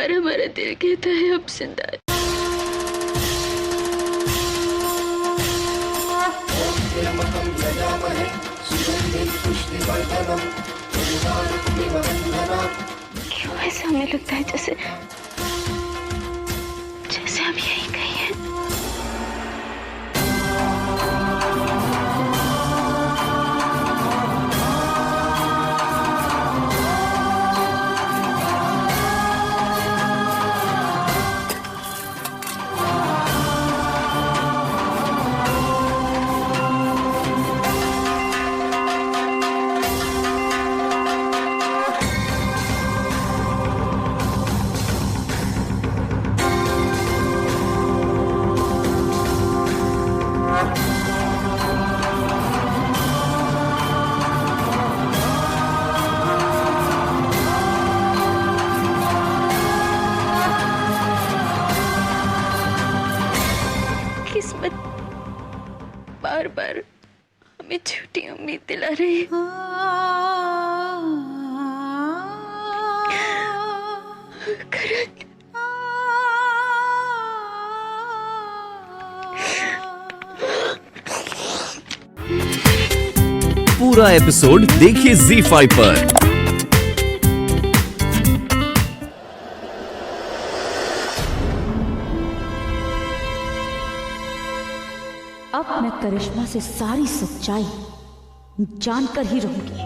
बार हमारा दिल कहता है अब जिंदा। क्यों ऐसा हमें लगता है जैसे हम यहीं कहीं हैं। किस्मत बार बार हमें झूठी उम्मीद दिला रही है। करण, पूरा एपिसोड देखिए ZEE5 पर। अब मैं करिश्मा से सारी सच्चाई जानकर ही रहूंगी।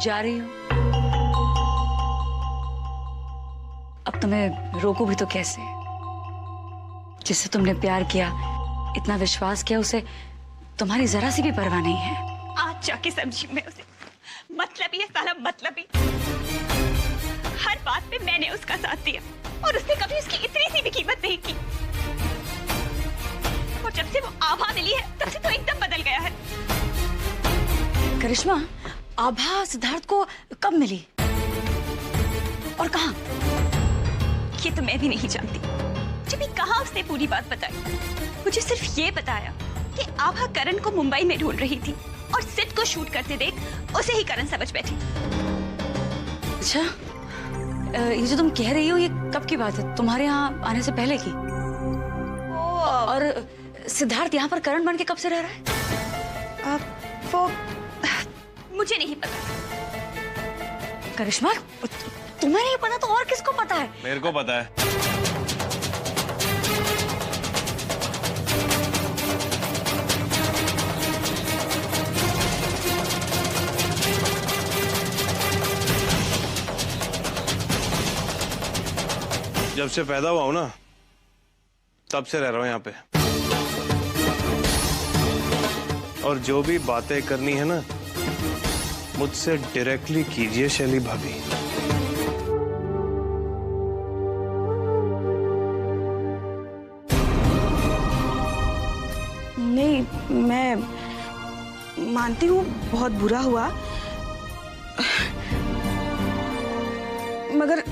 जा रही हूं। अब तुम्हें रोकू भी तो कैसे? जिससे तुमने प्यार किया, इतना विश्वास किया, उसे तुम्हारी जरा सी भी परवाह नहीं है। आज जाके समझी मैं उसे। मतलबी है साला, मतलबी। हर बात पे मैंने उसका साथ दिया और उसने कभी उसकी इतनी सी भी कीमत नहीं की। और जब से वो आभा मिली है तब से तो एकदम बदल गया है। करिश्मा, आभा सिद्धार्थ को कब मिली और कहां? ये तो मैं भी नहीं जानती। जब भी कहा उसने पूरी बात बताई, मुझे सिर्फ ये बताया कि आभा करण को मुंबई में ढूंढ रही थी और सिड को शूट करते देख उसे ही करण समझ बैठी। अच्छा, ये जो तुम कह रही हो ये कब की बात है? तुम्हारे यहाँ आने से पहले की? और सिद्धार्थ यहाँ पर करण बन के कब से रह रहा है? वो मुझे नहीं पता। करिश्मा, तुम्हें नहीं पता तो और किसको पता है? मेरे को पता है। जब से पैदा हुआ हूं ना, तब से रह रहा हूं यहाँ पे। और जो भी बातें करनी है ना, मुझसे डायरेक्टली कीजिए शैली भाभी। नहीं, मैं मानती हूँ बहुत बुरा हुआ, मगर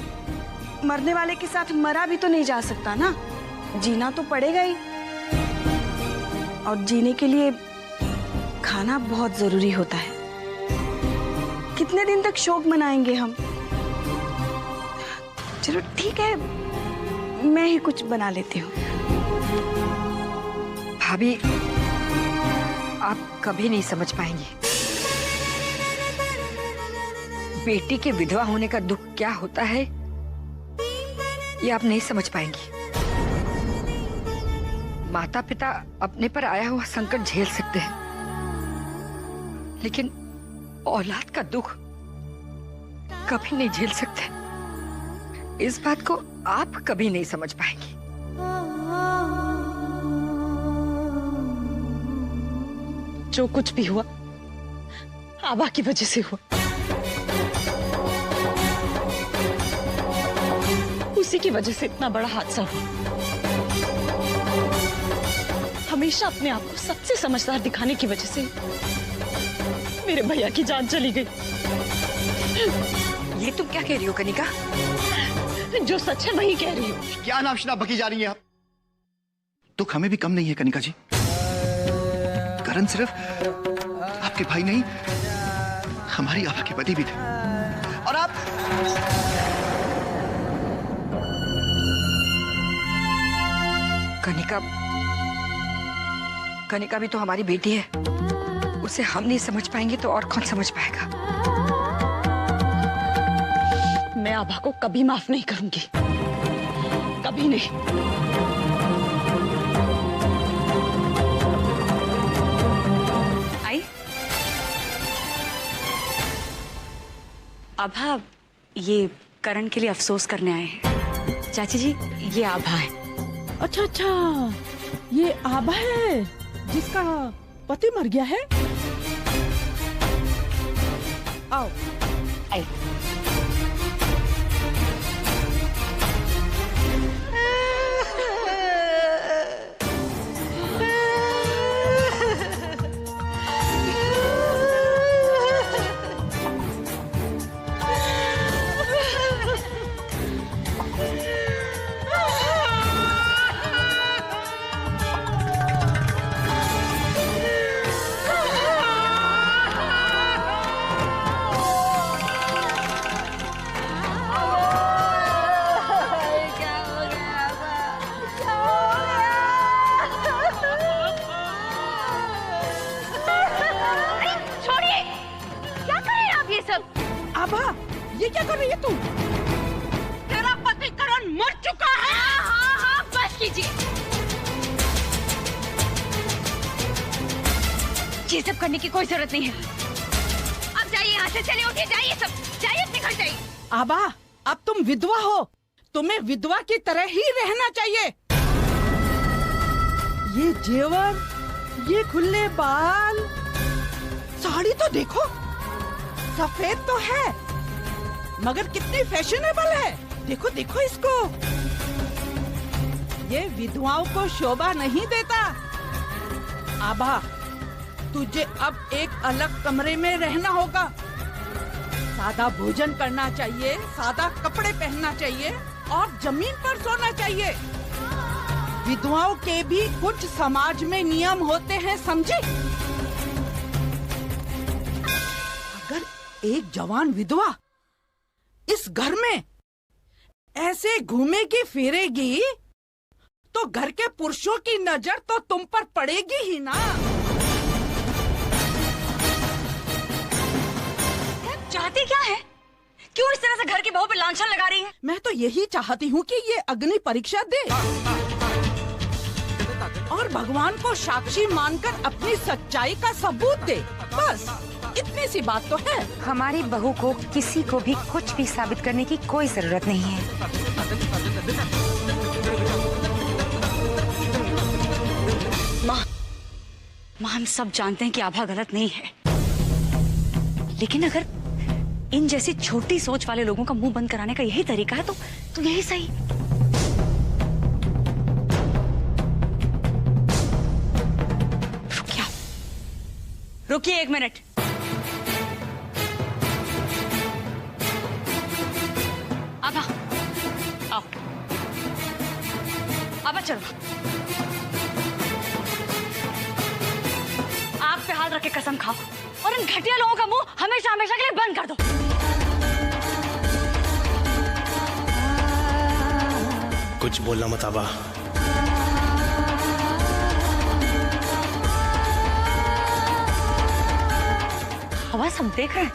मरने वाले के साथ मरा भी तो नहीं जा सकता ना। जीना तो पड़ेगा ही, और जीने के लिए खाना बहुत जरूरी होता है। कितने दिन तक शोक मनाएंगे हम? चलो ठीक है, मैं ही कुछ बना लेती हूँ। भाभी, आप कभी नहीं समझ पाएंगी। बेटी के विधवा होने का दुख क्या होता है, ये आप नहीं समझ पाएंगी। माता पिता अपने पर आया हुआ संकट झेल सकते हैं, लेकिन औलाद का दुख कभी नहीं झेल सकते। इस बात को आप कभी नहीं समझ पाएंगी। जो कुछ भी हुआ आभा की वजह से हुआ। उसी की वजह से इतना बड़ा हादसा हुआ। हमेशा अपने आप को सबसे समझदार दिखाने की वजह से मेरे भैया की जान चली गई। ये तुम क्या कह रही हो कनिका? जो सच है वही कह रही हूँ। क्या नाम शनाप बकी जा रही हैं आप? दुख हमें भी कम नहीं है कनिका जी। करण सिर्फ आपके भाई नहीं, हमारी आभा के पति भी थे। और आप कनिका भी तो हमारी बेटी है। उसे हम नहीं समझ पाएंगे तो और कौन समझ पाएगा। मैं आभा को कभी माफ नहीं करूंगी, कभी नहीं। आई आभा, ये करण के लिए अफसोस करने आए हैं। चाची जी, ये आभा है। अच्छा अच्छा, ये आभा है जिसका पति मर गया है। आओ। आई। आभा, ये क्या कर रही है तू? तेरा पति करण मर चुका है। हाँ, बस कीजिए। ये सब करने की कोई जरूरत नहीं है। अब जाइए यहाँ से, चलिए उठिए, जाइए सब, जाइए अपने घर जाइए। आभा, अब तुम विधवा हो, तुम्हें विधवा की तरह ही रहना चाहिए। ये जेवर, ये खुले बाल, साड़ी तो देखो, सफेद तो है मगर कितनी फैशनेबल है। देखो देखो इसको। ये विधवाओं को शोभा नहीं देता। आभा, तुझे अब एक अलग कमरे में रहना होगा। सादा भोजन करना चाहिए, सादा कपड़े पहनना चाहिए और जमीन पर सोना चाहिए। विधवाओं के भी कुछ समाज में नियम होते हैं, समझी? अगर एक जवान विधवा इस घर में ऐसे घूमेगी फिरेगी तो घर के पुरुषों की नजर तो तुम पर पड़ेगी ही ना। चाहती क्या है? क्यों इस तरह से घर की बहू पे लांछन लगा रही है? मैं तो यही चाहती हूँ कि ये अग्नि परीक्षा दे और भगवान को साक्षी मानकर अपनी सच्चाई का सबूत दे। बस इतनी सी बात तो है। हमारी बहू को किसी को भी कुछ भी साबित करने की कोई जरूरत नहीं है। माँ, हम सब जानते हैं कि आभा गलत नहीं है, लेकिन अगर इन जैसी छोटी सोच वाले लोगों का मुंह बंद कराने का यही तरीका है तो यही सही। रुकिए 1 मिनट। आभा, आओ। आभा चलो। आग पे हाथ रख के कसम खाओ और इन घटिया लोगों का मुंह हमेशा हमेशा के लिए बंद कर दो। कुछ बोलना मत आभा। आभा, सब देख रहे हैं।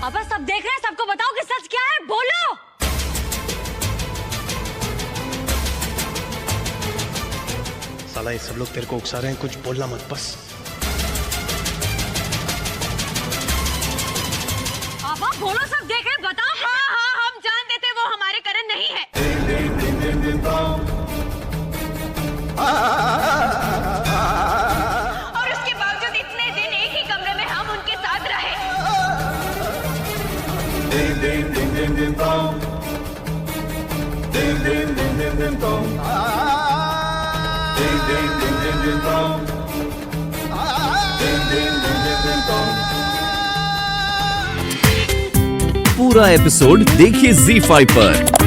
आभा, सब देख रहे हैं, सबको बताओ कि सच क्या है, बोलो। साला ये सब लोग तेरे को उकसा रहे हैं, कुछ बोलना मत बस। आभा बोलो, सब देख रहे हैं, बताओ। हाँ हाँ, हम जानते थे वो हमारे करण नहीं है। और उसके बावजूद इतने दिन एक ही कमरे में हम उनके साथ रहे। पूरा एपिसोड देखिए ZEE5 पर।